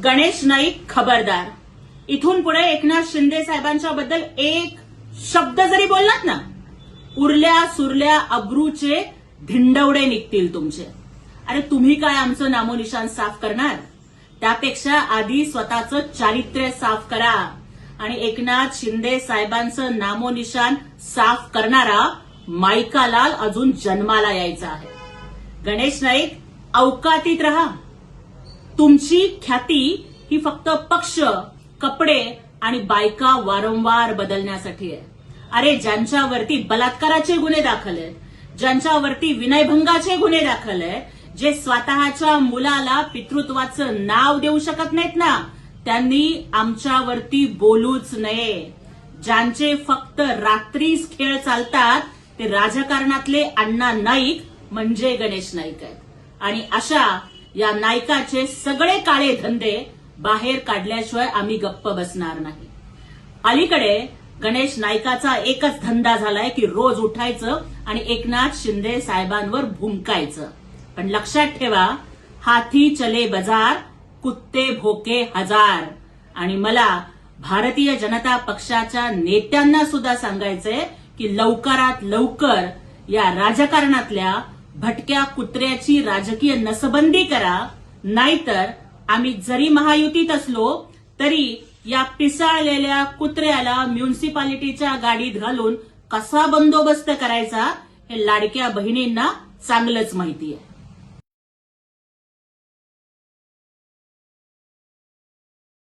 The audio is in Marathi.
गणेश नाईक खबरदार. इथून पुढे एकनाथ शिंदे साहेबांच्या बद्दल एक शब्द जरी बोललात ना, उरल्या सुरल्या अब्रूचे धिंडवडे निघतील तुमचे. अरे तुम्ही काय आमचं नामोनिशान साफ करणार? त्यापेक्षा आधी स्वतःचं चारित्र्य साफ करा. आणि एकनाथ शिंदे साहेबांचं नामोनिशान साफ करणारा मायकालाल अजून जन्माला यायचा आहे. गणेश नाईक अवकातीत रहा. तुमची ख्याती ही फक्त पक्ष, कपडे आणि बायका वारंवार बदलण्यासाठी आहे. अरे ज्यांच्यावरती बलात्काराचे गुन्हे दाखल आहेत, ज्यांच्यावरती विनयभंगाचे गुन्हे दाखल आहेत, जे स्वतःच्या मुलाला पितृत्वाचं नाव देऊ शकत नाहीत ना, त्यांनी आमच्यावरती बोलूच नये. ज्यांचे फक्त रात्रीच खेळ चालतात ते राजकारणातले अण्णा नाईक म्हणजे गणेश नाईक आहेत. आणि अशा या नायकाचे सगळे काळे धंदे बाहेर काढल्याशिवाय आम्ही गप्प बसणार नाही. अलीकडे गणेश नाईकाचा एकच धंदा झालाय की रोज उठायचं आणि एकनाथ शिंदे साहेबांवर भुंकायचं. पण लक्षात ठेवा, हाथी चले बाजार, कुत्ते भोके हजार. आणि मला भारतीय जनता पक्षाच्या नेत्यांना सुद्धा सांगायचंय की लवकरात लवकर या राजकारणातल्या भटक्या कुत्र्याची राजकीय नसबंदी करा. नाहीतर आम्ही जरी महायुतीत असलो तरी या पिसाळलेल्या कुत्र्याला म्युनिसिपालिटीच्या गाडीत घालून कसा बंदोबस्त करायचा हे लाडक्या बहिणींना चांगलंच माहिती आहे.